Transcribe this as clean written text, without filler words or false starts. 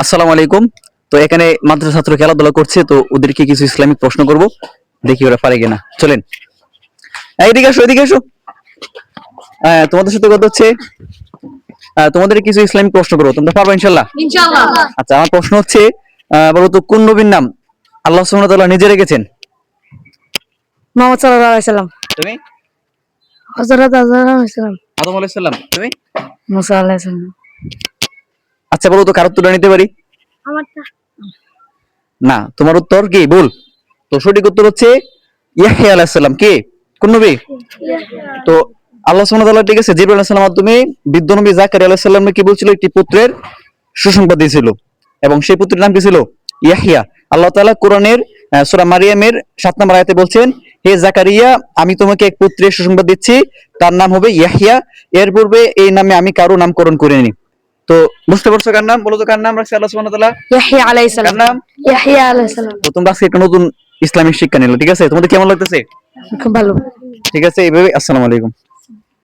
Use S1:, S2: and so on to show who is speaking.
S1: আসসালামু আলাইকুম। তো এখানে মাদ্রাসা ছাত্র খেলাধুলা করছে, তো ওদেরকে কিছু ইসলামিক প্রশ্ন করব, দেখি ওরা পারে কিনা। চলেন, এদিকে আসো, এদিকে আসো। তোমাদের সাথে কথা হচ্ছে, তোমাদের কিছু ইসলামিক প্রশ্ন করবো, তোমরা পারবে ইনশাল্লাহ?
S2: ইনশাআল্লাহ।
S1: আচ্ছা, আমার প্রশ্ন হচ্ছে, বলো তো কোন নবীর নাম আল্লাহ সুবহানাহু ওয়া তাআলা নিজে রেখেছেন?
S2: মুহাম্মদ সাল্লাল্লাহু আলাইহি সাল্লাম।
S1: তুমি?
S2: হযরত আদম আলাইহিস সালাম।
S1: আদম আলাইহিস সালাম। তুমি?
S2: মুসা আলাইহিস সালাম।
S1: আচ্ছা বলো তো, কার উত্তরটা নিতে পারি?
S2: আমারটা।
S1: না, তোমার উত্তর কি ভুল। তো সঠিক উত্তর হচ্ছে ইয়াহইয়া আলাইহিস সালাম। কে, কোন নবী? তো আল্লাহ সুবহানাহু ওয়া তাআলা, ঠিক আছে, জিবরাইল আলাইহিস সালামের মাধ্যমে বৃদ্ধ নবী জাকারিয়া আলাইহিস সালামকে কি বলছিল? একটি পুত্রের সুসংবাদ দিয়েছিল, এবং সেই পুত্রের নাম কি ছিল? ইয়াহইয়া। আল্লাহ তাআলা কোরআনের সূরা মারিয়ামের 7 নম্বর আয়াতে বলছেন, হে জাকারিয়া, আমি তোমাকে এক পুত্রের সুসংবাদ দিচ্ছি, তার নাম হবে ইয়াহইয়া। এর পূর্বে এই নামে আমি কারো নামকরণ করিনি। তো বুঝতে পারছো কার নাম? বলো তো, কার নাম রাখছে আল্লাহ সুবহানাহু ওয়া তাআলা?
S2: ইয়াহইয়া আলাইহিস
S1: কার
S2: সালাম।
S1: নাম?
S2: ইয়াহইয়া আলাইহিস সালাম।
S1: তো তোমরা আজকে একটা নতুন ইসলামিক শিক্ষা নিলে, ঠিক আছে? তোমাদের কেমন লাগতেছে?
S2: খুব ভালো।
S1: ঠিক আছে, এইভাবে। আসসালামু আলাইকুম।